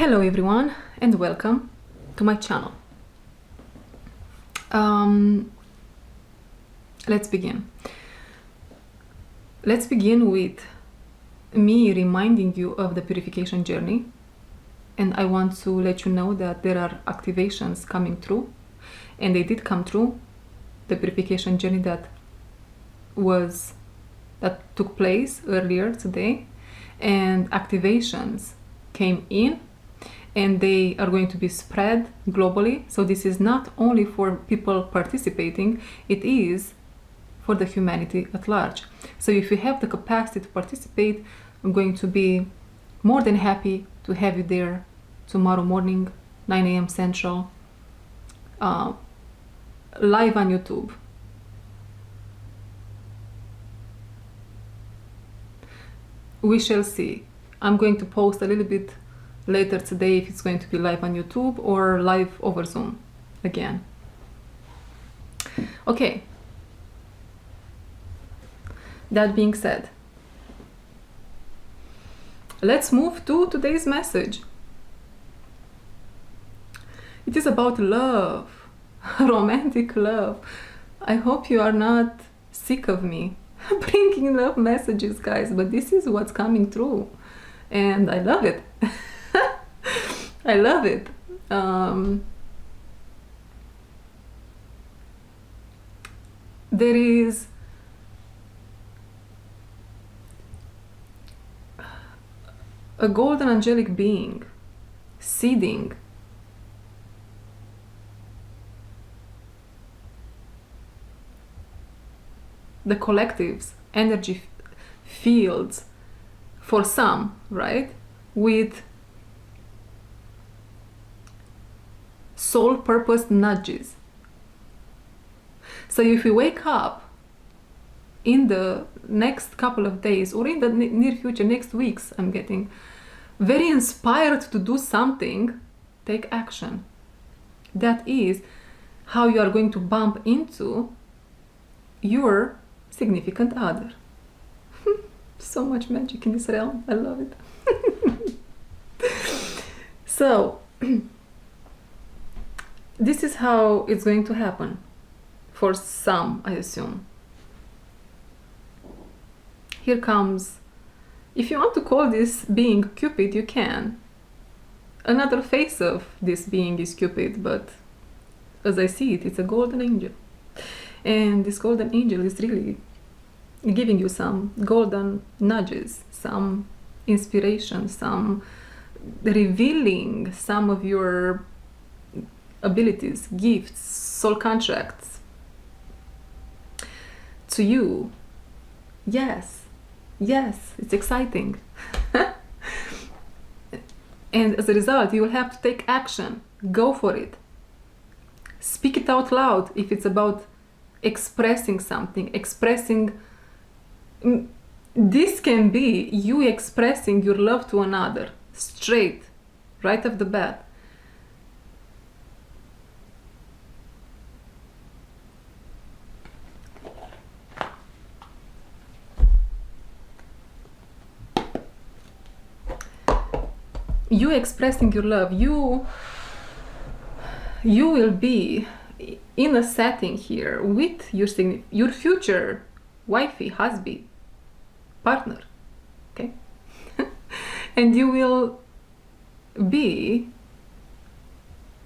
Hello everyone and welcome to my channel. Let's begin. Let's begin with me reminding you of the purification journey, and I want to let you know that there are activations coming through, and they did come through. The purification journey that took place earlier today, and activations came in, and they are going to be spread globally. So this is not only for people participating, it is for the humanity at large. So if you have the capacity to participate, I'm going to be more than happy to have you there tomorrow morning, 9 a.m. Central, live on YouTube. We shall see. I'm going to post a little bit later today if it's going to be live on YouTube or live over Zoom again. Okay. That being said, let's move to today's message. It is about love, romantic love. I hope you are not sick of me bringing love messages, guys, but this is what's coming through, and I love it. I love it. There is a golden angelic being seeding the collective's energy fields for some, right? With soul purpose nudges. So if you wake up in the next couple of days or in the near future, next weeks, I'm getting very inspired to do something, take action. That is how you are going to bump into your significant other. So much magic in this realm. I love it. So this is how it's going to happen for some, I assume. Here comes, if you want to call this being Cupid, you can. Another face of this being is Cupid, but as I see it, it's a golden angel. And this golden angel is really giving you some golden nudges, some inspiration, some revealing some of your abilities, gifts, soul contracts to you. Yes, it's exciting. And as a result, you will have to take action. Go for it. Speak it out loud if it's about expressing something, this can be you expressing your love to another, straight, right off the bat. You expressing your love, you will be in a setting here with your future wifey, husband, partner, okay? And you will be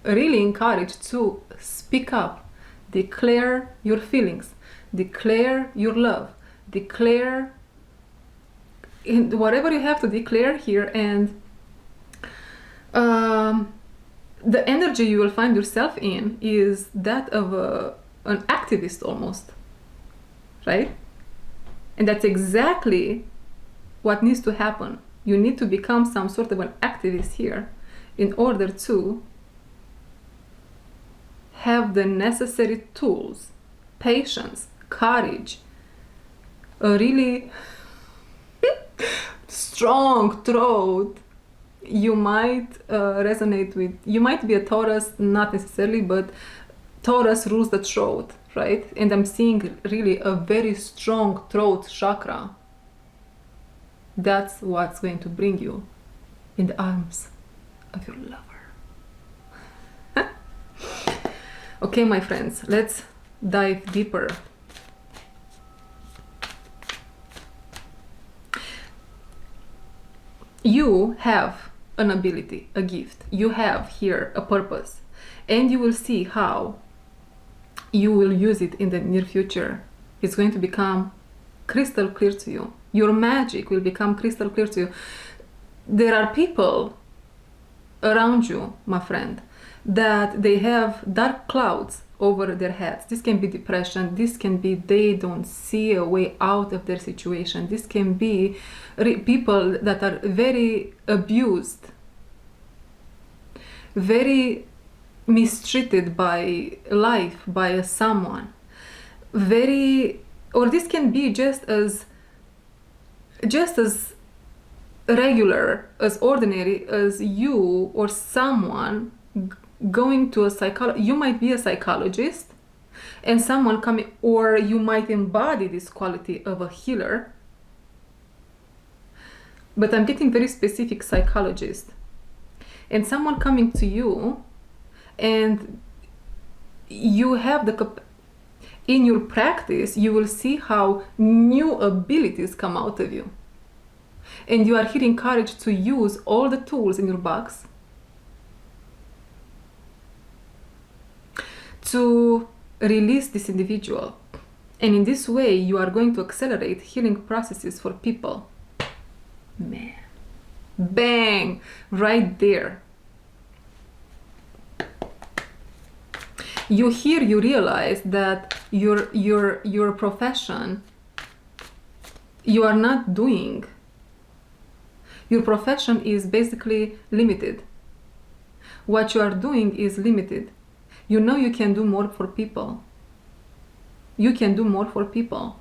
really encouraged to speak up, declare your feelings, declare your love, declare in whatever you have to declare here. And the energy you will find yourself in is that of an activist almost, right? And that's exactly what needs to happen. You need to become some sort of an activist here in order to have the necessary tools, patience, courage, a really strong throat. You might resonate with, you might be a Taurus, not necessarily, but Taurus rules the throat, right? And I'm seeing really a very strong throat chakra. That's what's going to bring you in the arms of your lover. Okay, my friends, let's dive deeper. You have an ability, a gift. You have here a purpose, and you will see how you will use it in the near future. It's going to become crystal clear to you. Your magic will become crystal clear to you. There are people around you, my friend, that they have dark clouds over their heads. This can be depression. This can be they don't see a way out of their situation. This can be people that are very abused, very mistreated by life, by someone, or this can be just as regular, as ordinary as you or someone going to a psychologist. You might be a psychologist and someone coming, or you might embody this quality of a healer, but I'm getting very specific, psychologist, and someone coming to you, and you have in your practice, you will see how new abilities come out of you. And you are here encouraged to use all the tools in your box to release this individual. And in this way, you are going to accelerate healing processes for people. Man. Bang! Right there. You realize that your profession, you are not doing. Your profession is basically limited. What you are doing is limited. You know you can do more for people. You can do more for people.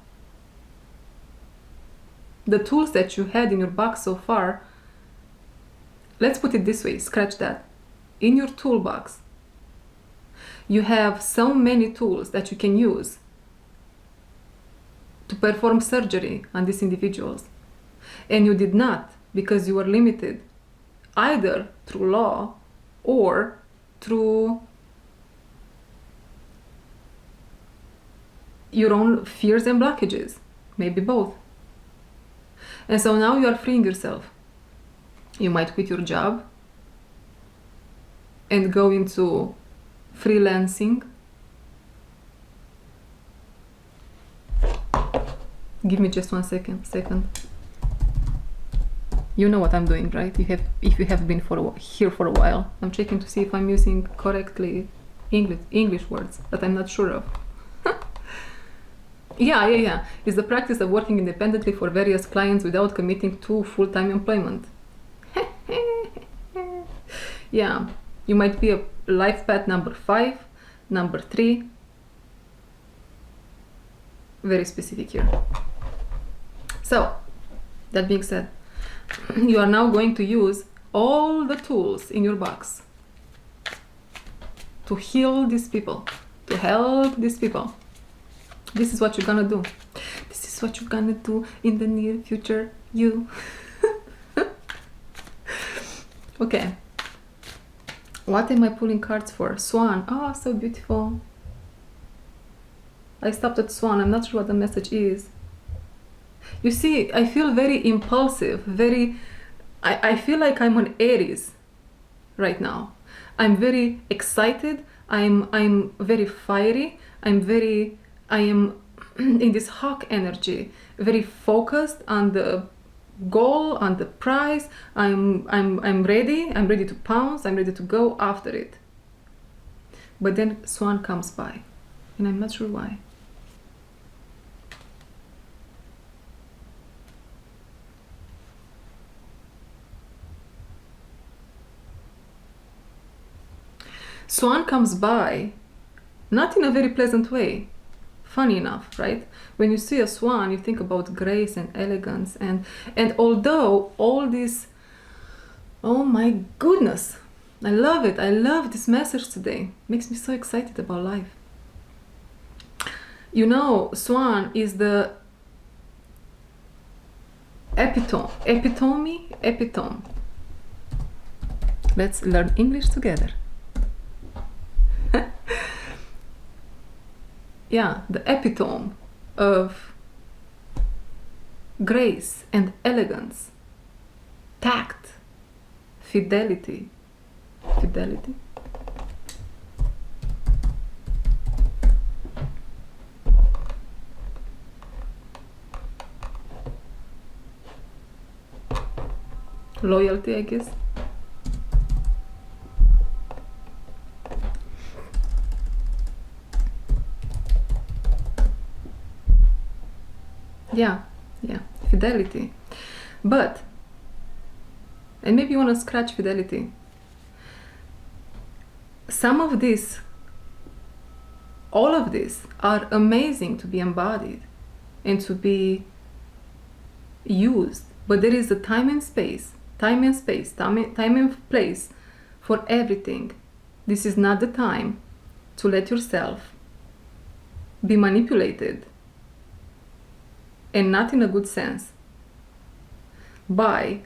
The tools that you had in your box so far, let's put it this way, scratch that. In your toolbox, you have so many tools that you can use to perform surgery on these individuals. And you did not, because you were limited either through law or through your own fears and blockages, maybe both. And so now you are freeing yourself. You might quit your job and go into freelancing. Give me just 1 second. You know what I'm doing, right? If you have been here for a while. I'm checking to see if I'm using correctly English words that I'm not sure of. Yeah. It's the practice of working independently for various clients without committing to full-time employment. Yeah, you might be a life path number 5, number 3. Very specific here. So, that being said, you are now going to use all the tools in your box to heal these people, to help these people. This is what you're gonna do. This is what you're gonna do in the near future, you. Okay. What am I pulling cards for? Swan. Oh, so beautiful. I stopped at Swan. I'm not sure what the message is. You see, I feel very impulsive, I feel like I'm an Aries right now. I'm very excited. I'm very fiery. I am in this hawk energy, very focused on the goal, on the prize. I'm ready. I'm ready to pounce. I'm ready to go after it. But then Swan comes by, and I'm not sure why. Swan comes by, not in a very pleasant way. Funny enough, right? When you see a swan, you think about grace and elegance, and although all this, oh my goodness, I love it. I love this message today. Makes me so excited about life. You know, swan is the epitome Let's learn English together. Yeah, the epitome of grace and elegance, tact, fidelity. Fidelity? Loyalty, I guess. Yeah, fidelity. But, and maybe you want to scratch fidelity. Some of this, all of this, are amazing to be embodied and to be used. But there is a time and place for everything. This is not the time to let yourself be manipulated, and not in a good sense, by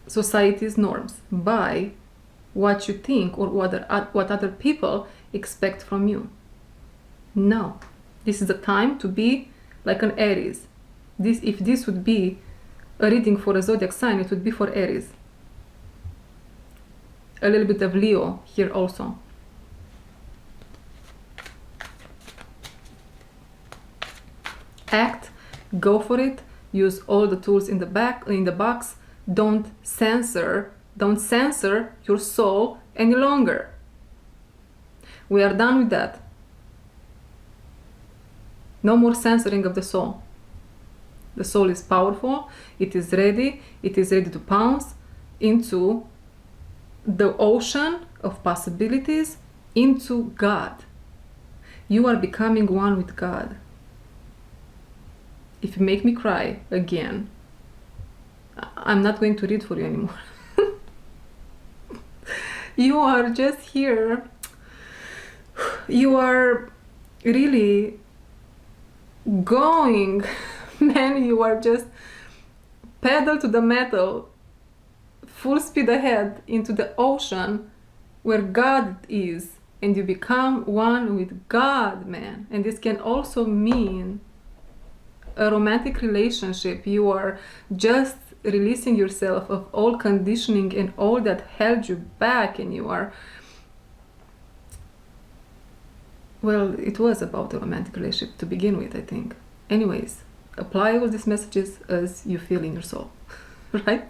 society's norms, by what you think or what other people expect from you. No, this is the time to be like an Aries. If this would be a reading for a zodiac sign, it would be for Aries. A little bit of Leo here also. Act, go for it, use all the tools in the box. Don't censor your soul any longer. We are done with that. No more censoring of the soul. The soul is powerful, it is ready to pounce into the ocean of possibilities, into God. You are becoming one with God. If you make me cry again, I'm not going to read for you anymore. You are just here. You are really going, man, you are just pedal to the metal, full speed ahead into the ocean where God is, and you become one with God, man. And this can also mean a romantic relationship. You are just releasing yourself of all conditioning and all that held you back, and you are, well, it was about a romantic relationship to begin with, I think. Anyways, apply all these messages as you feel in your soul. Right?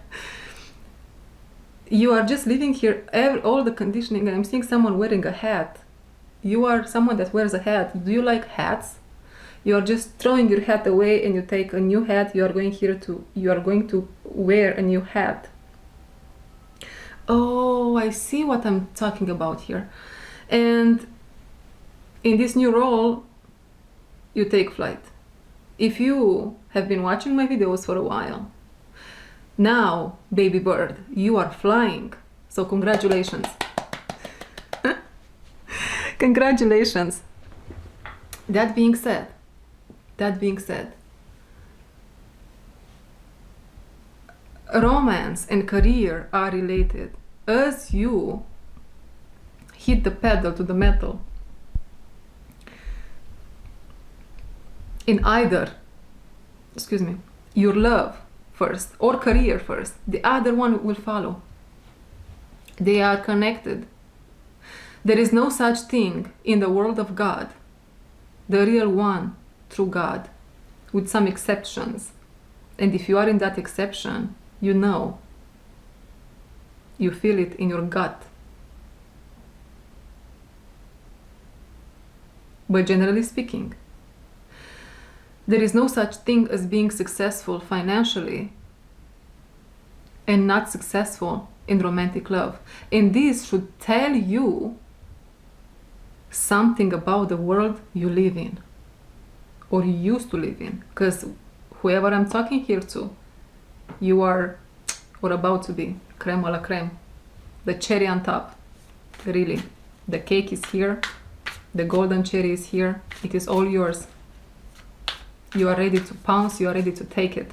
You are just living here, all the conditioning, and I'm seeing someone wearing a hat. You are someone that wears a hat. Do you like hats? You are just throwing your hat away and you take a new hat. You are going to wear a new hat. Oh, I see what I'm talking about here. And in this new role, you take flight. If you have been watching my videos for a while, now, baby bird, you are flying. So congratulations. Congratulations. That being said, romance and career are related. As you hit the pedal to the metal in either, your love first or career first, the other one will follow. They are connected. There is no such thing in the world of God, the real one, true God, with some exceptions. And if you are in that exception, you know, you feel it in your gut. But generally speaking, there is no such thing as being successful financially and not successful in romantic love. And this should tell you something about the world you live in, or you used to live in. Because whoever I'm talking here to, you are, or about to be, creme a la creme. The cherry on top. Really. The cake is here. The golden cherry is here. It is all yours. You are ready to pounce. You are ready to take it.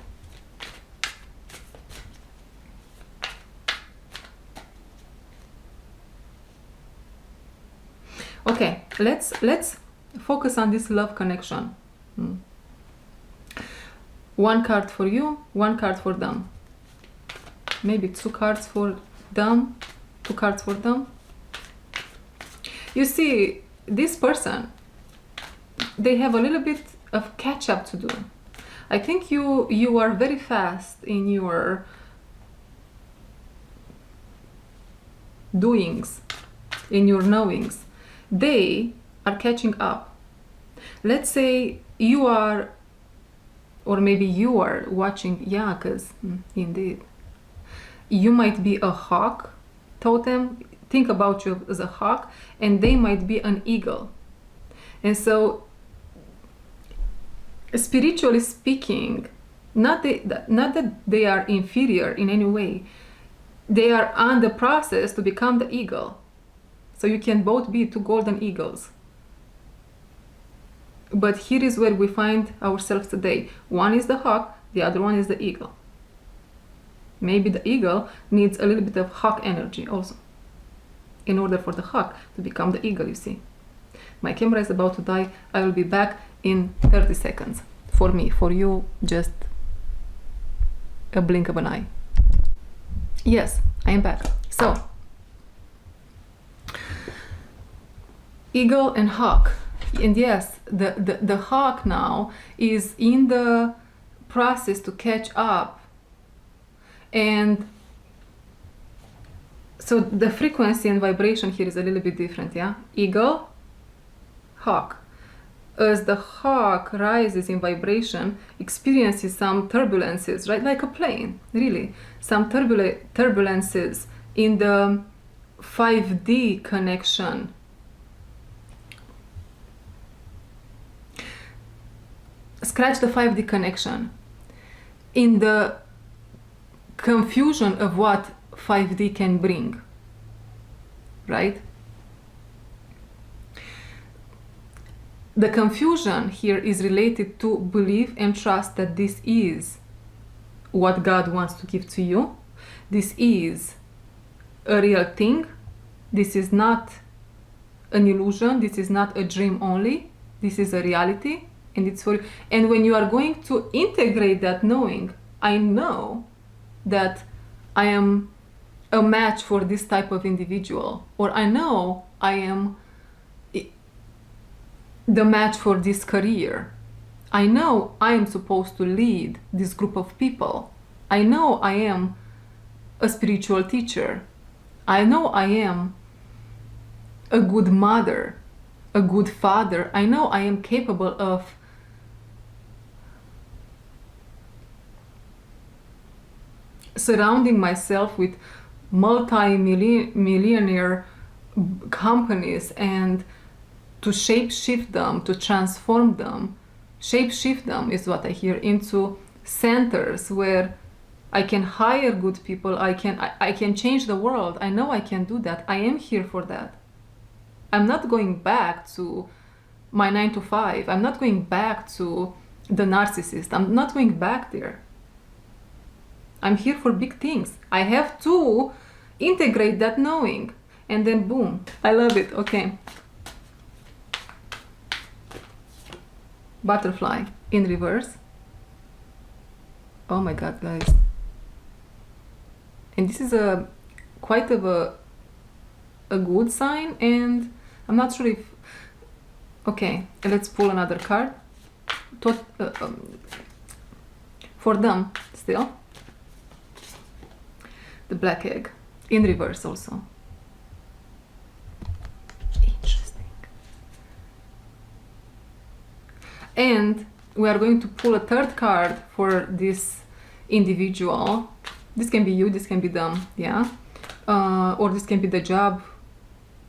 Okay, let's focus on this love connection. One card for you, one card for them. Maybe 2 cards for them, 2 cards for them. You see, this person, they have a little bit of catch up to do. I think you are very fast in your doings, in your knowings. They are catching up. Let's say you are, or maybe you are watching, yeah, because indeed, you might be a hawk totem. Think about you as a hawk, and they might be an eagle. And so, spiritually speaking, not that they are inferior in any way, they are on the process to become the eagle. So you can both be 2 golden eagles. But here is where we find ourselves today. One is the hawk, the other one is the eagle. Maybe the eagle needs a little bit of hawk energy also, in order for the hawk to become the eagle, you see. My camera is about to die. I will be back in 30 seconds. For me, for you, just a blink of an eye. Yes, I am back. So, eagle and hawk. And yes, the hawk now is in the process to catch up. And so the frequency and vibration here is a little bit different, yeah? Eagle, hawk. As the hawk rises in vibration, experiences some turbulences, right? Like a plane, really. Some turbulences in the 5D connection. Scratch the 5D connection. In the confusion of what 5D can bring, right? The confusion here is related to belief and trust that this is what God wants to give to you. This is a real thing. This is not an illusion. This is not a dream only. This is a reality, and it's for you. And when you are going to integrate that knowing, I know that I am a match for this type of individual, or I know I am the match for this career. I know I am supposed to lead this group of people. I know I am a spiritual teacher. I know I am a good mother, a good father. I know I am capable of surrounding myself with multi-millionaire companies and to shape-shift them, to transform them. Shape-shift them is what I hear, into centers where I can hire good people, I can change the world. I know I can do that. I am here for that. I'm not going back to my 9 to 5. I'm not going back to the narcissist. I'm not going back there. I'm here for big things. I have to integrate that knowing, and then boom. I love it. Okay. Butterfly in reverse. Oh my God, guys. And this is quite of a good sign, and I'm not sure if... Okay, let's pull another card. For them, still. The black egg in reverse also. Interesting. And we are going to pull a third card for this individual. This can be you, this can be them, yeah? Or this can be the job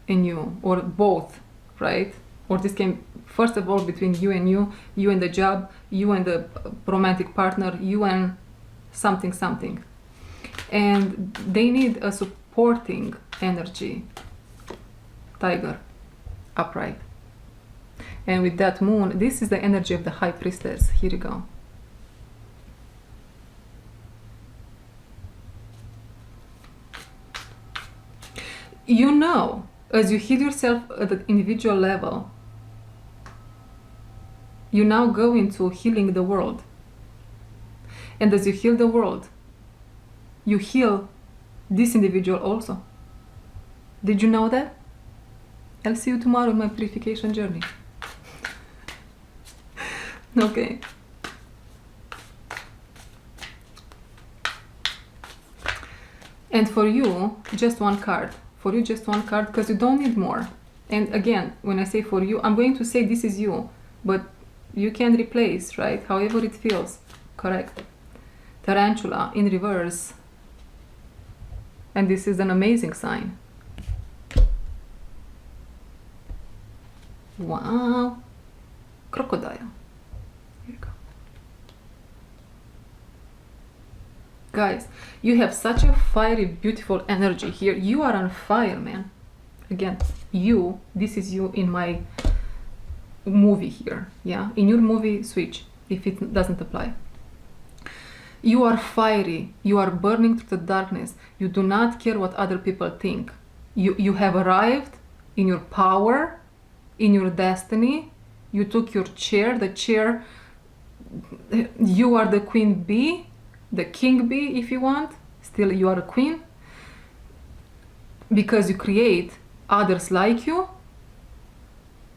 and you, or both, right? Or this can, first of all, between you and the job, you and the romantic partner, you and something, something. And they need a supporting energy. Tiger, upright. And with that moon, this is the energy of the high priestess. Here you go. You know As you heal yourself at the individual level, you now go into healing the world. And as you heal the world, you heal this individual also. Did you know that? I'll see you tomorrow in my purification journey. Okay. And for you, just one card. For you, just one card, because you don't need more. And again, when I say for you, I'm going to say this is you, but you can replace, right? However it feels. Correct. Tarantula in reverse. And this is an amazing sign. Wow. Crocodile. Here you go. Guys, you have such a fiery, beautiful energy here. You are on fire, man. Again, you, this is you in my movie here. Yeah, in your movie, switch if it doesn't apply. You are fiery. You are burning through the darkness. You do not care what other people think. You have arrived in your power, in your destiny. You took your chair, the chair. You are the queen bee, the king bee if you want. Still you are a queen. Because you create others like you,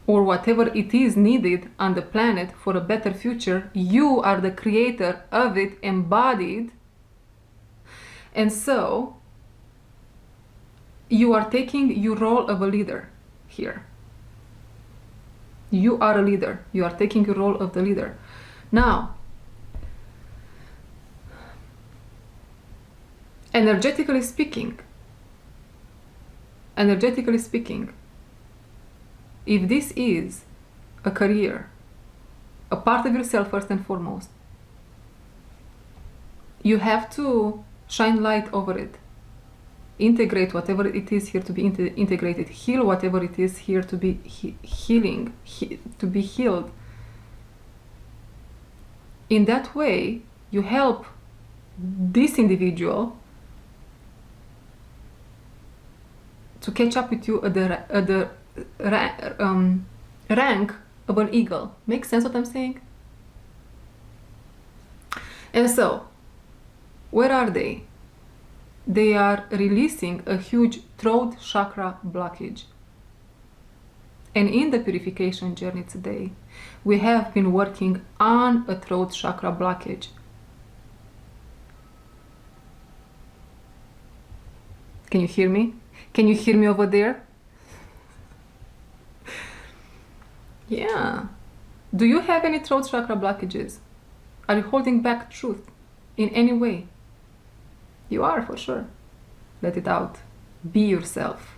or whatever it is needed on the planet for a better future. You are the creator of it, embodied. And so you are taking your role of a leader here. You are a leader. You are taking your role of the leader. Now, energetically speaking, if this is a career, a part of yourself first and foremost, you have to shine light over it. Integrate whatever it is here to be integrated. Heal whatever it is here to be to be healed. In that way, you help this individual to catch up with you at the rank of an eagle. Makes sense what I'm saying? And so, where are they? They are releasing a huge throat chakra blockage. And in the purification journey today, we have been working on a throat chakra blockage. Can you hear me? Can you hear me over there? Yeah. Do you have any throat chakra blockages? Are you holding back truth in any way? You are, for sure. Let it out. Be yourself.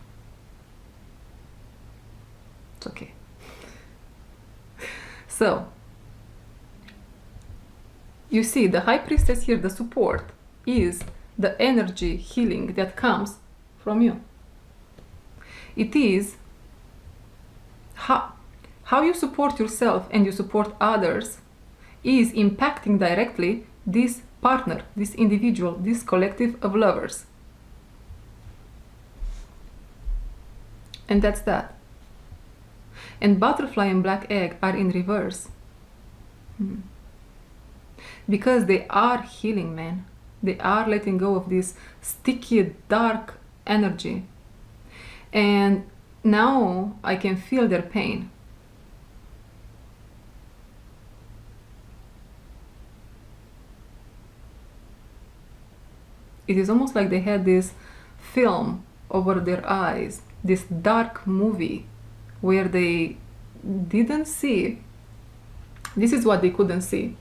It's okay. So, you see, the High Priestess here, the support, is the energy healing that comes from you. It is how you support yourself and you support others is impacting directly this partner, this individual, this collective of lovers. And that's that. And butterfly and black egg are in reverse. Because they are healing, man. They are letting go of this sticky, dark energy. And now I can feel their pain. It is almost like they had this film over their eyes, this dark movie where they didn't see. This is what they couldn't see.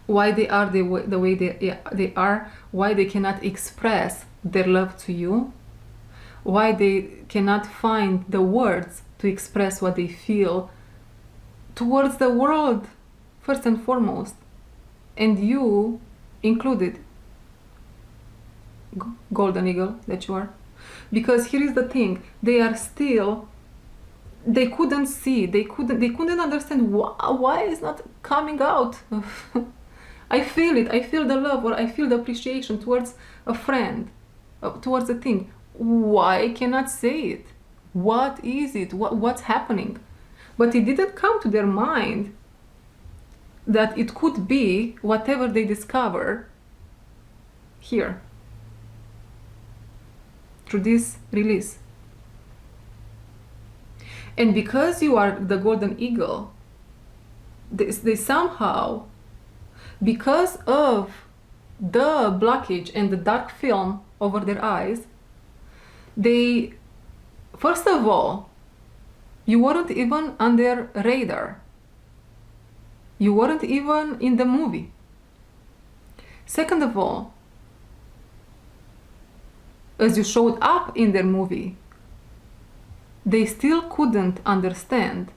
Why they are the way they are, why they cannot express their love to you, why they cannot find the words to express what they feel towards the world, first and foremost, and you included, golden eagle that you are. Because here is the thing, they couldn't see, they couldn't understand why it's not coming out. I feel it, I feel the love, or I feel the appreciation towards a friend, towards a thing. Why I cannot say it? What is it? What's happening? But it didn't come to their mind that it could be whatever they discover here through this release. And because you are the golden eagle, they somehow, because of the blockage and the dark film over their eyes, they, first of all, you weren't even on their radar. You weren't even in the movie. Second of all, as you showed up in their movie, they still couldn't understand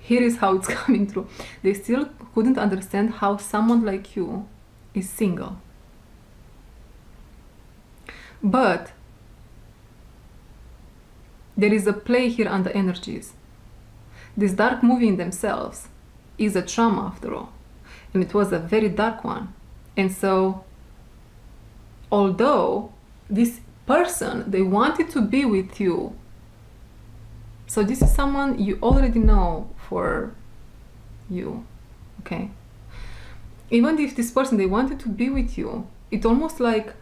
here is how it's coming through. They still couldn't understand how someone like you is single. But there is a play here on the energies. This dark movie in themselves is a trauma after all, and it was a very dark one. And so, although this person, they wanted to be with you, so this is someone you already know for you, okay? Even if this person, they wanted to be with you, it's almost like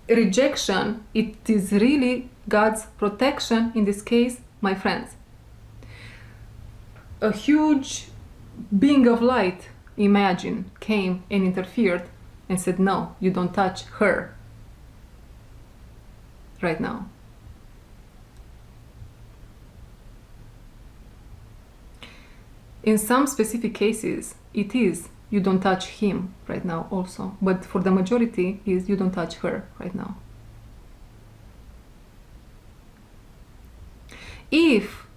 rejection, it is really God's protection in this case, my friends. A huge being of light, imagine, came and interfered and said, no, you don't touch her right now. In some specific cases, it is you don't touch him right now also, but for the majority is you don't touch her right now. If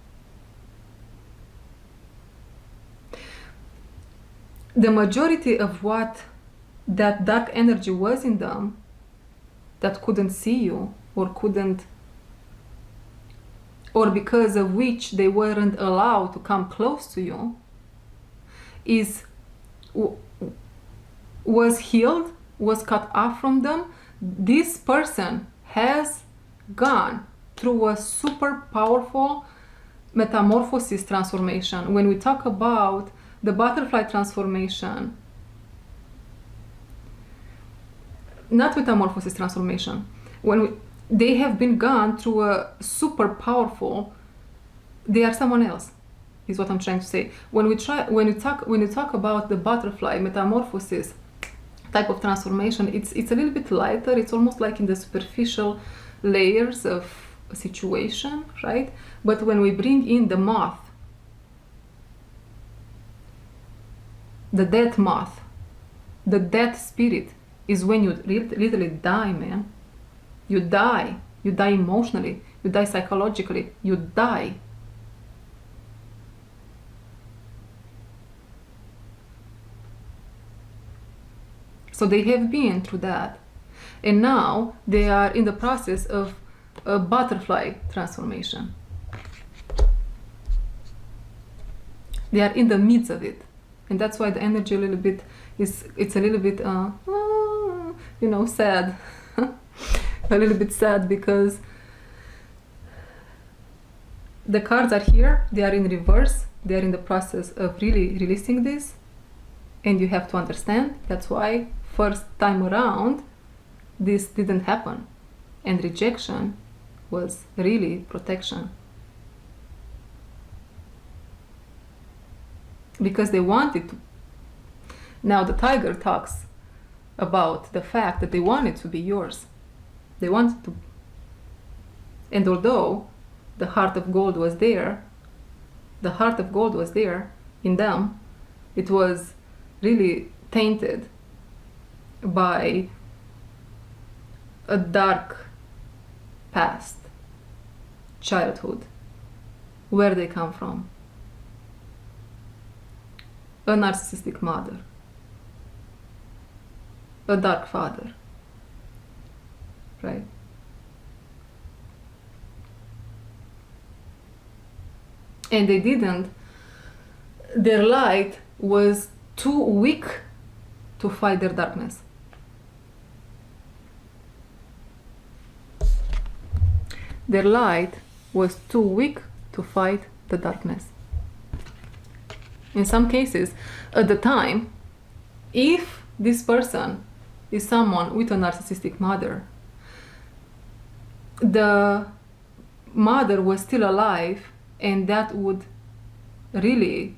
the majority of what that dark energy was in them, that couldn't see you or couldn't, or because of which they weren't allowed to come close to you, was healed, was cut off from them. This person has gone through a super powerful metamorphosis transformation. When we talk about the butterfly transformation, not metamorphosis transformation, they have been gone through a super powerful, they are someone else, is what I'm trying to say. When you talk about the butterfly metamorphosis type of transformation, it's a little bit lighter. It's almost like in the superficial layers of a situation, right? But when we bring in the moth, the death moth, the death spirit, is when you literally die, man. You die emotionally, you die psychologically, you die. So they have been through that, and now they are in the process of a butterfly transformation. They are in the midst of it, and that's why the energy a little bit it's a little bit sad. A little bit sad because the cards are here, they are in reverse, they are in the process of really releasing this, and you have to understand that's why first time around this didn't happen, and rejection was really protection, because they wanted to. Now the tiger talks about the fact that they wanted to be yours. They wanted to, and although the heart of gold was there, in them, it was really tainted by a dark past, childhood, where they come from. A narcissistic mother, a dark father, right? And they didn't, their light was too weak to fight their darkness. Their light was too weak to fight the darkness. In some cases, at the time, if this person is someone with a narcissistic mother, the mother was still alive, and that would really,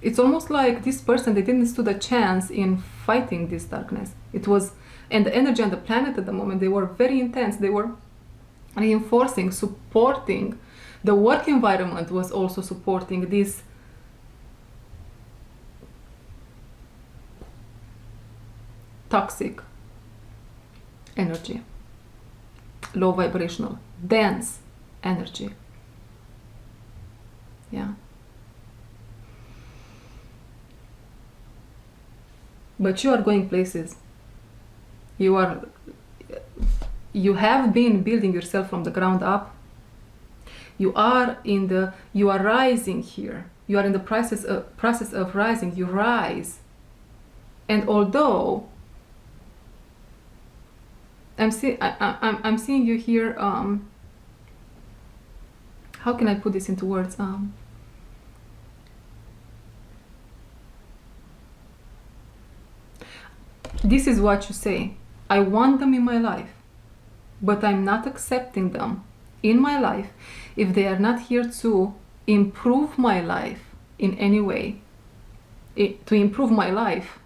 it's almost like this person, they didn't stand a chance in fighting this darkness. It was, and the energy on the planet at the moment, they were very intense. They were reinforcing, supporting. The work environment was also supporting this toxic energy, low vibrational, dense energy. Yeah. But you are going places. You have been building yourself from the ground up. You are rising here. You are in the process of rising. You rise. And although I'm seeing you here, how can I put this into words? This is what you say. I want them in my life, but I'm not accepting them in my life if they are not here to improve my life in any way, to improve my life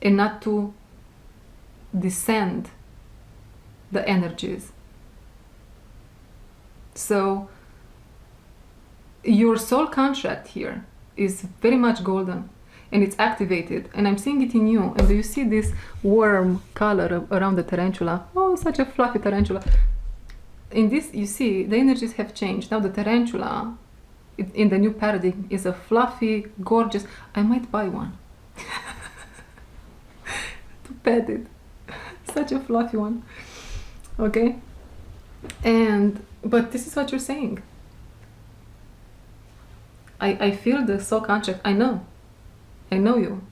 and not to descend the energies. So your soul contract here is very much golden, and it's activated, and I'm seeing it in you. And do you see this warm color around the tarantula? Oh, such a fluffy tarantula. In this, you see, the energies have changed. Now the tarantula, in the new paradigm, is a fluffy, gorgeous, I might buy one to pet it. Such a fluffy one. Okay? But this is what you're saying. I feel the soul contract. I know you.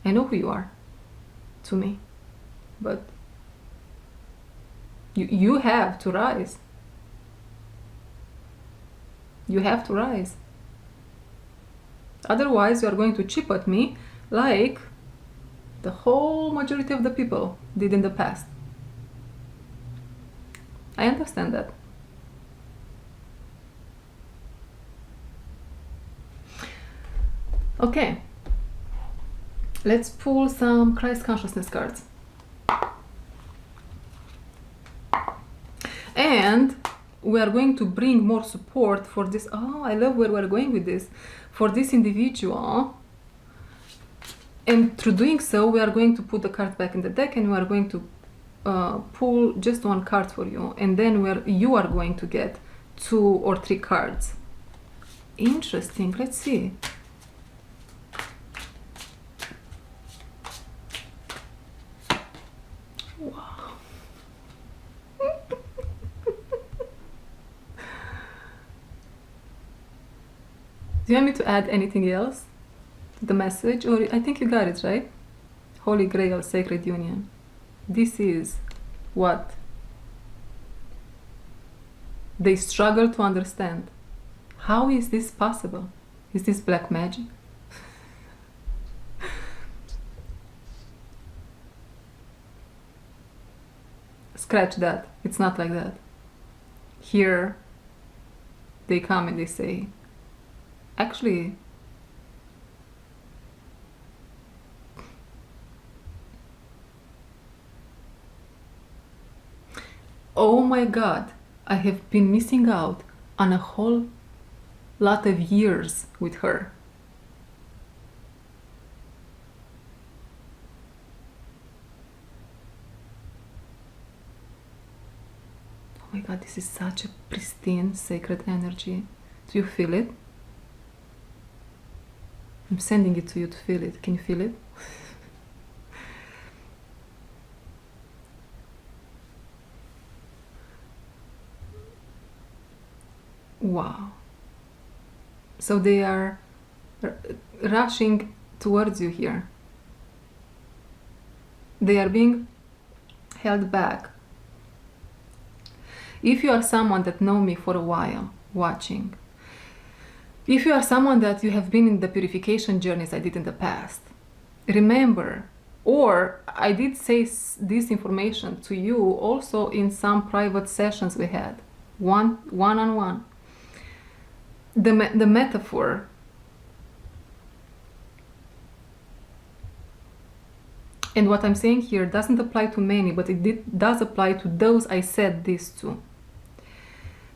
I know who you are to me. But you have to rise. You have to rise. Otherwise, you are going to chip at me like the whole majority of the people did in the past. I understand that. Okay. Let's pull some Christ consciousness cards. And we are going to bring more support for this. Oh, I love where we're going with this. For this individual. And through doing so, we are going to put the card back in the deck, and we are going to pull just one card for you. And then you are going to get 2 or 3 cards. Interesting. Let's see. Wow. Do you want me to add anything else to the message? Or I think you got it, right? Holy Grail, Sacred Union. This is what they struggle to understand. How is this possible? Is this black magic? Scratch that. It's not like that. Here, they come and they say, actually, oh my God, I have been missing out on a whole lot of years with her. Oh my God, this is such a pristine, sacred energy. Do you feel it? I'm sending it to you to feel it. Can you feel it? Wow. So they are rushing towards you here. They are being held back. If you are someone that know me for a while, watching, if you are someone that you have been in the purification journeys I did in the past, remember, or I did say this information to you also in some private sessions we had, one-on-one. The metaphor, and what I'm saying here doesn't apply to many, but it does apply to those I said this to.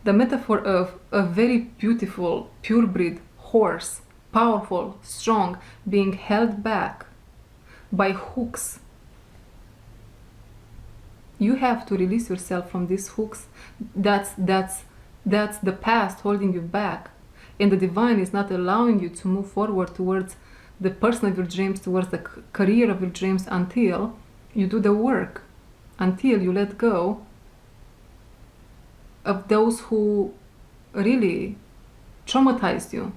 The metaphor of a very beautiful, purebred horse, powerful, strong, being held back by hooks. You have to release yourself from these hooks. That's the past holding you back. And the divine is not allowing you to move forward towards the person of your dreams, towards the career of your dreams, until you do the work, until you let go of those who really traumatized you,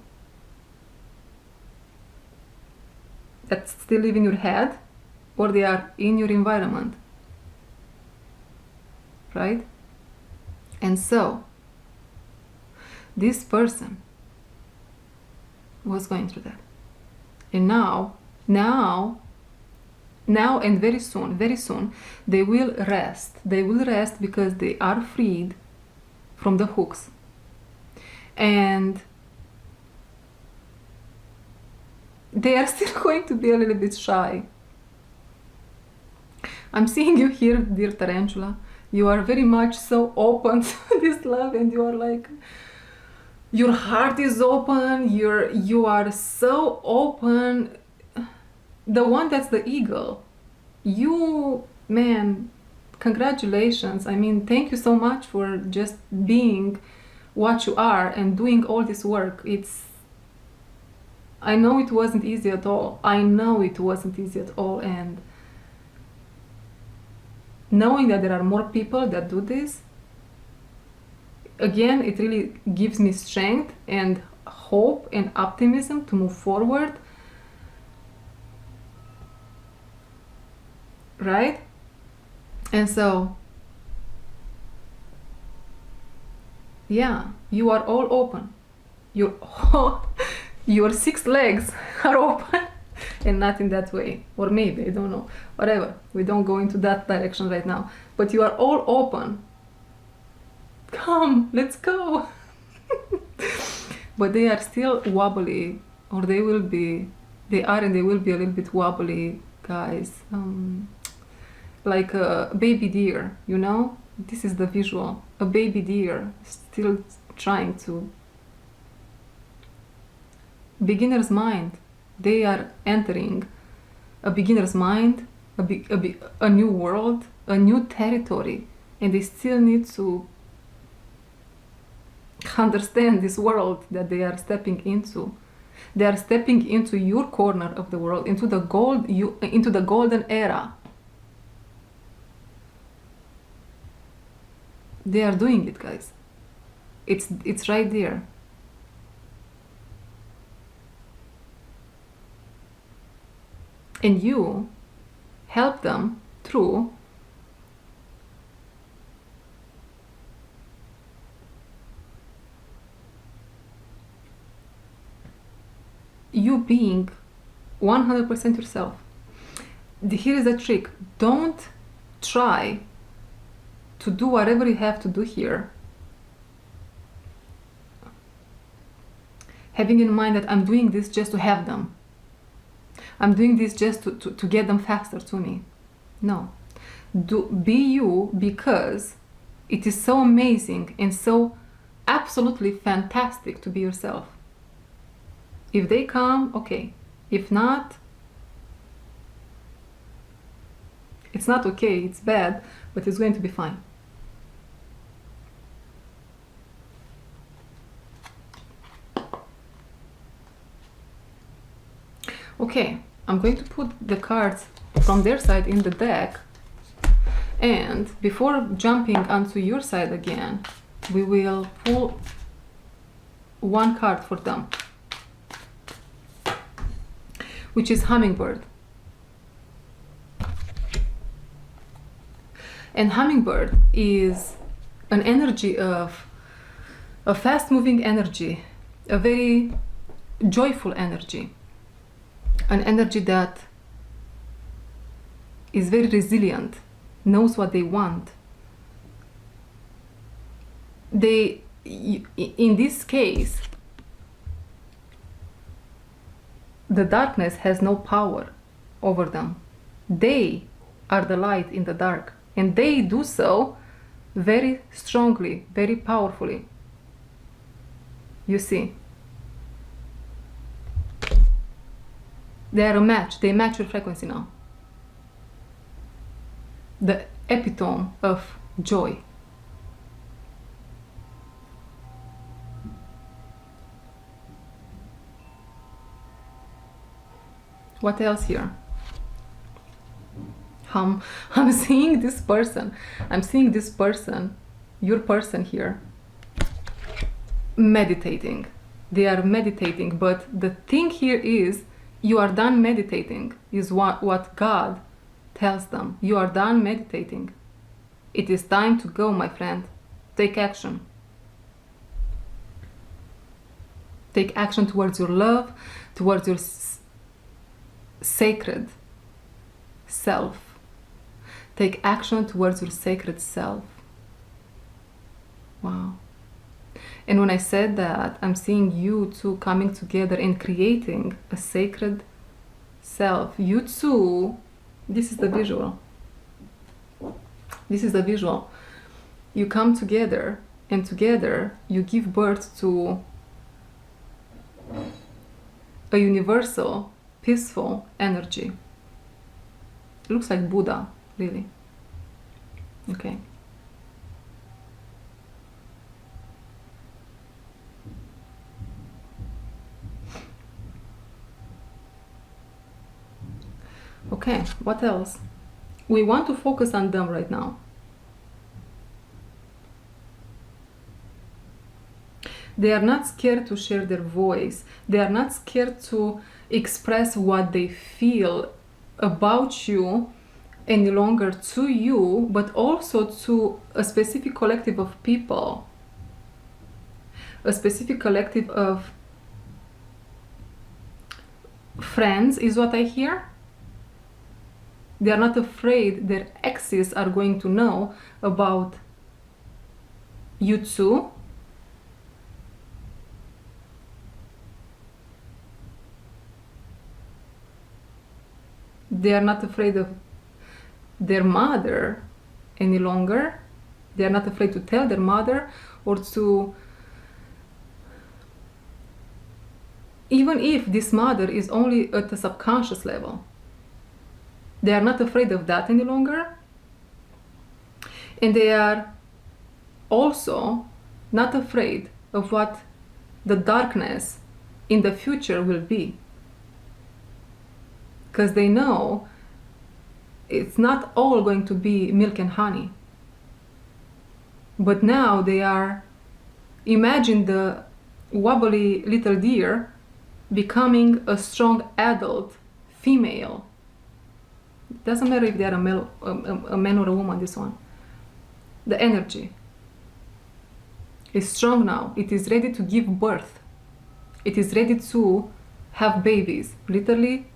that still live in your head, or they are in your environment, right? And so this person was going through that, and now and very soon they will rest because they are freed from the hooks. And they are still going to be a little bit shy. I'm seeing you here, dear tarantula. You are very much so open to this love, and you are like, your heart is open, you are so open. The one that's the eagle, you, man, congratulations. I mean, thank you so much for just being what you are and doing all this work. I know it wasn't easy at all. And knowing that there are more people that do this, again, it really gives me strength and hope and optimism to move forward, right? And so, yeah, you are all open. Your 6 legs are open, and not in that way, or maybe, I don't know, whatever. We don't go into that direction right now, but you are all open. Come, let's go. But they are still wobbly, or they are and they will be a little bit wobbly, guys. Like a baby deer, you know? This is the visual. A baby deer still trying to. Beginner's mind. They are entering a beginner's mind, a new world, a new territory, and they still need to understand this world that they are stepping into. They are stepping into your corner of the world, into the golden era. They are doing it, guys. It's right there. And you help them through you being 100% yourself. Here is the trick. Don't try to do whatever you have to do here, having in mind that I'm doing this just to have them. I'm doing this just to get them faster to me. No. Be you, because it is so amazing and so absolutely fantastic to be yourself. If they come, okay. If not, it's not okay, it's bad, but it's going to be fine. Okay, I'm going to put the cards from their side in the deck, and before jumping onto your side again, we will pull one card for them. which is hummingbird. And hummingbird is an energy of a fast-moving energy, a very joyful energy, an energy that is very resilient, knows what they want. In this case, the darkness has no power over them. They are the light in the dark, and they do so very strongly, very powerfully. You see, they are a match. They match your frequency now. The epitome of joy. What else here? I'm seeing this person. I'm seeing this person, your person here, meditating. They are meditating, but the thing here is, you are done meditating, is what God tells them. You are done meditating. It is time to go, my friend. Take action. Take action towards your love, towards your sacred self. Take action towards your sacred self. Wow. And when I said that, I'm seeing you two coming together and creating a sacred self. You two, this is the visual. This is the visual. You come together, and together you give birth to a universal, peaceful energy. It looks like Buddha, really. Okay. Okay, what else? We want to focus on them right now. They are not scared to share their voice. They are not scared to express what they feel about you any longer to you, but also to a specific collective of people. A specific collective of friends is what I hear. They are not afraid their exes are going to know about you two. They are not afraid of their mother any longer. They are not afraid to tell their mother, or to, even if this mother is only at a subconscious level. They are not afraid of that any longer. And they are also not afraid of what the darkness in the future will be. Because they know it's not all going to be milk and honey. But now they are, imagine the wobbly little deer becoming a strong adult female. It doesn't matter if they are a man or a woman, this one. The energy is strong now. It is ready to give birth. It is ready to have babies, literally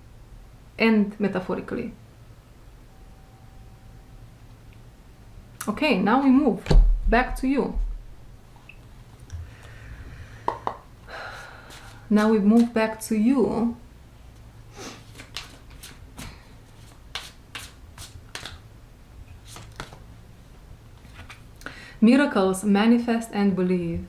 and metaphorically. Okay, now we move back to you. Now we move back to you. Miracles manifest and believe.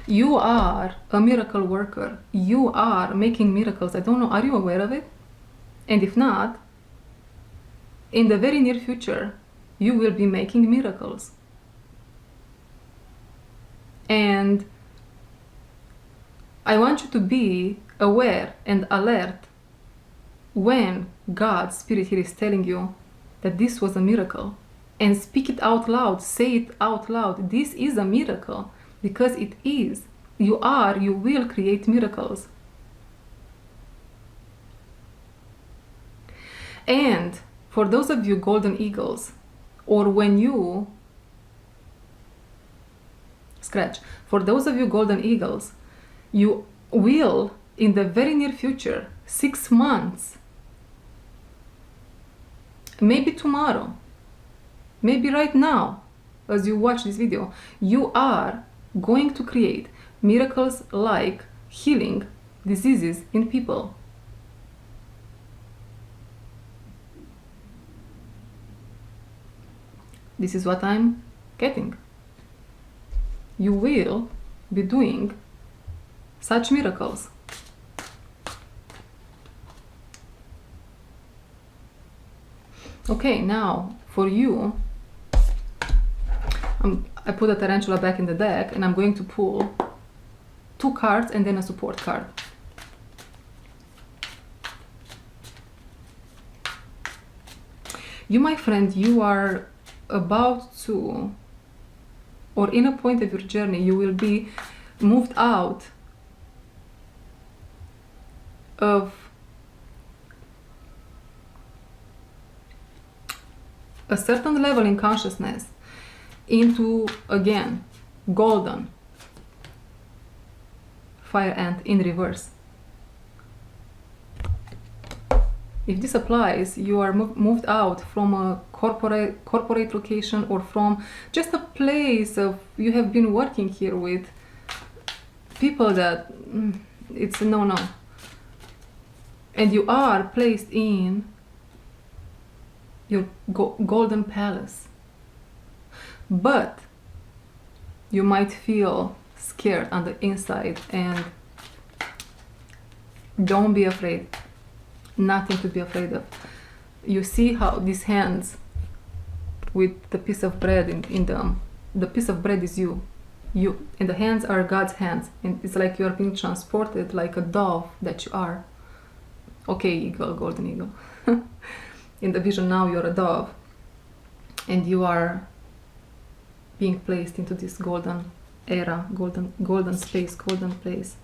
You are a miracle worker. You are making miracles. I don't know, are you aware of it? And if not, in the very near future, you will be making miracles. And I want you to be aware and alert when God's Spirit here is telling you that this was a miracle and speak it out loud, say it out loud. This is a miracle, because it is. You will create miracles. And for those of you golden eagles, or when you for those of you golden eagles, you will, in the very near future, 6 months, maybe tomorrow, maybe right now, as you watch this video, you are going to create miracles like healing diseases in people. This is what I'm getting. You will be doing such miracles. Okay, now for you, I put a tarantula back in the deck, and I'm going to pull 2 cards and then a support card. You, my friend, you are about to, or in a point of your journey, you will be moved out of a certain level in consciousness into, again, golden fire ant in reverse. If this applies, you are moved out from a corporate location, or from just a place of, you have been working here with people that it's a no, and you are placed in your golden palace. But you might feel scared on the inside, and don't be afraid. Nothing to be afraid of. You see how these hands with the piece of bread in them, the piece of bread is you, and the hands are God's hands, and it's like you are being transported like a dove that you are. Okay, eagle, golden eagle. In the vision now, you're a dove, and you are being placed into this golden era, golden space, golden place.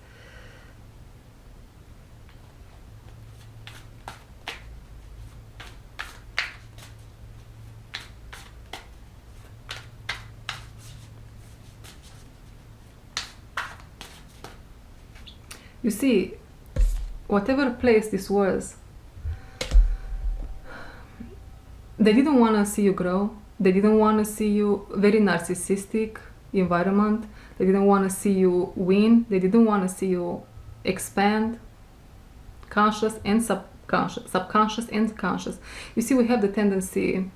You see, whatever place this was, they didn't want to see you grow. They didn't want to see you very narcissistic environment. They didn't want to see you win. They didn't want to see you expand, conscious and subconscious and conscious. You see, we have the tendency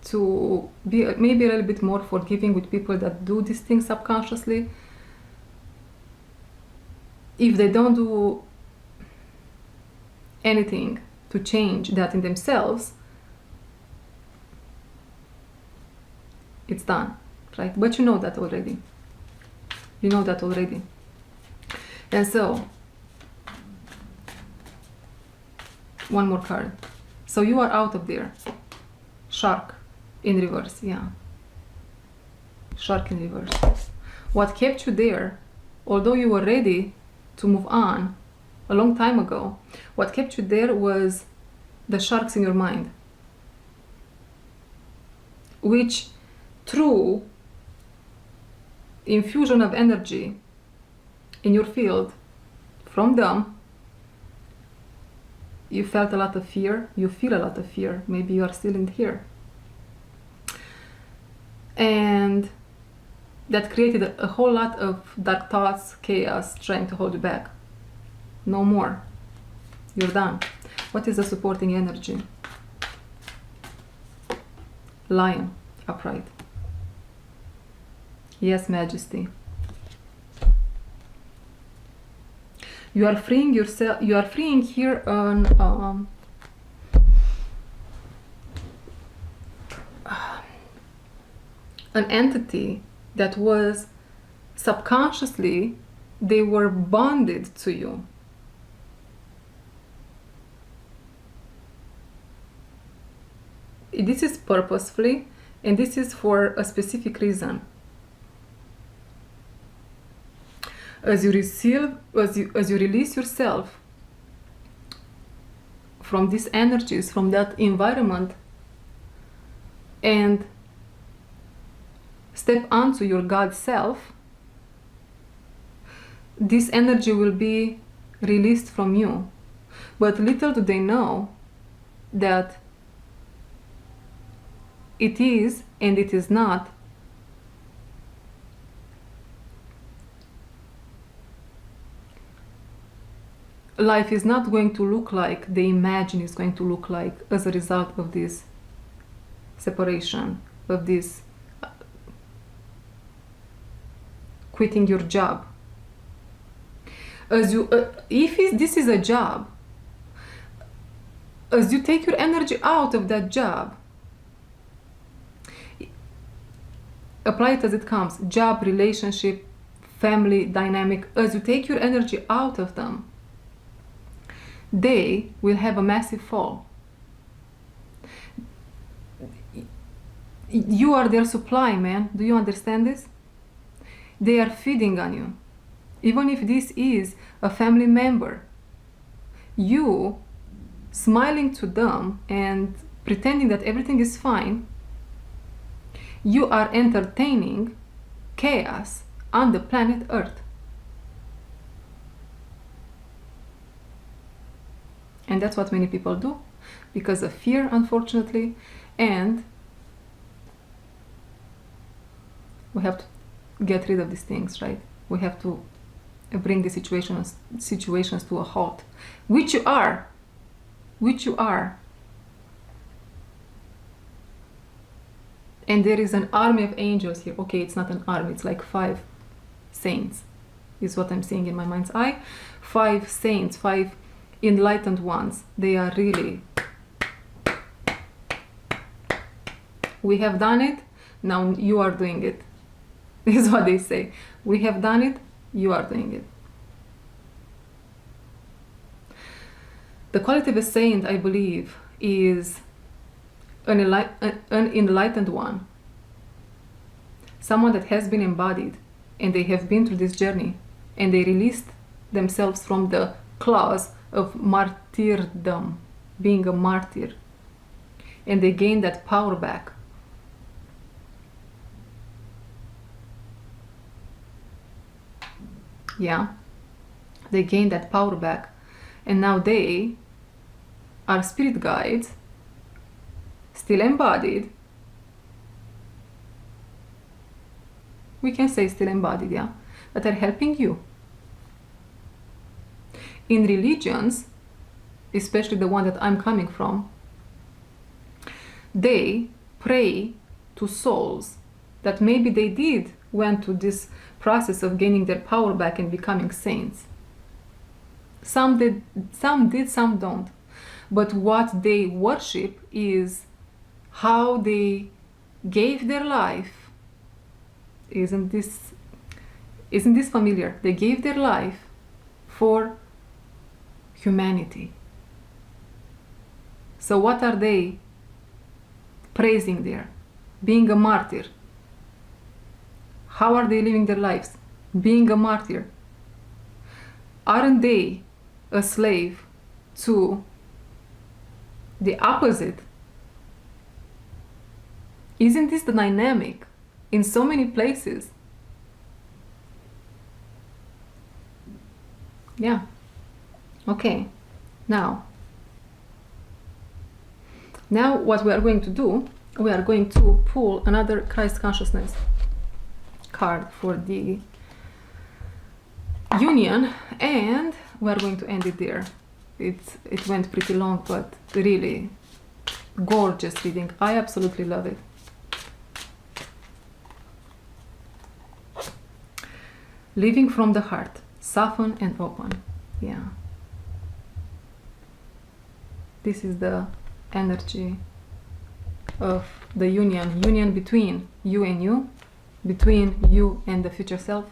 to be maybe a little bit more forgiving with people that do these things subconsciously. If they don't do anything to change that in themselves, it's done, right? But you know that already. You know that already. And so, one more card. So you are out of there. Shark in reverse, yeah. Shark in reverse. What kept you there, although you were ready to move on a long time ago, what kept you there was the sharks in your mind, which through infusion of energy in your field from them, you felt a lot of fear, you feel a lot of fear, maybe you are still in here. And that created a whole lot of dark thoughts, chaos, trying to hold you back. No more. You're done. What is the supporting energy? Lion, upright. Yes, Majesty. You are freeing yourself. You are freeing here an entity that was subconsciously, they were bonded to you. This is purposefully, And this is for a specific reason. As you release yourself from these energies, from that environment, and step onto your God self, this energy will be released from you. But little do they know that it is and it is not. Life is not going to look like they imagine it's going to look like as a result of this separation, of this quitting your job. As you, this is a job, as you take your energy out of that job, apply it as it comes, job, relationship, family dynamic, as you take your energy out of them, they will have a massive fall. You are their supply, man. Do you understand this? They are feeding on you. Even if this is a family member, you smiling to them and pretending that everything is fine, you are entertaining chaos on the planet Earth. And that's what many people do because of fear, unfortunately. And we have to get rid of these things, right? We have to bring the situations to a halt, which you are. And there is an army of angels here. Okay, it's not an army, it's like 5 saints, is what I'm seeing in my mind's eye. 5 saints, 5 enlightened ones. They are really, we have done it, now you are doing it, is what they say. We have done it, you are doing it. The quality of a saint, I believe, is an enlightened one, someone that has been embodied and they have been through this journey and they released themselves from the claws of martyrdom, being a martyr, and they gained that power back. Yeah, they gained that power back, and now they are spirit guides, still embodied. We can say still embodied, yeah, that are helping you. In religions, especially the one that I'm coming from, they pray to souls that maybe they did went to this process of gaining their power back and becoming saints. Some did, some don't. But what they worship is how they gave their life. Isn't this familiar? They gave their life for humanity. So what are they praising there? Being a martyr. How are they living their lives? Being a martyr. Aren't they a slave to the opposite? Isn't this the dynamic in so many places? Yeah. Okay. Now what we are going to do, we are going to pull another Christ consciousness card for the union, and we are going to end it there. It went pretty long, but really gorgeous reading. I absolutely love it. Living from the heart, soften and open. Yeah. This is the energy of the union between you and you, between you and the future self,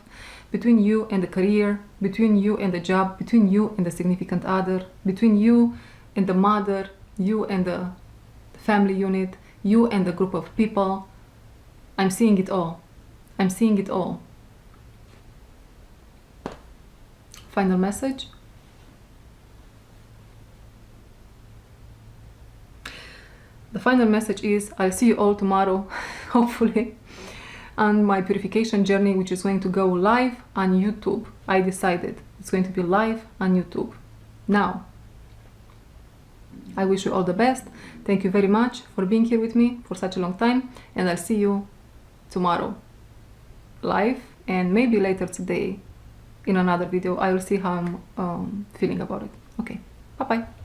between you and the career, between you and the job, between you and the significant other, between you and the mother, you and the family unit, you and the group of people, I'm seeing it all. I'm seeing it all. Final message. The final message is, I'll see you all tomorrow, hopefully, on my purification journey, which is going to go live on YouTube. I decided it's going to be live on YouTube. Now, I wish you all the best. Thank you very much for being here with me for such a long time, and I'll see you tomorrow live, and maybe later today in another video. I will see how I'm feeling about it. Okay, bye bye.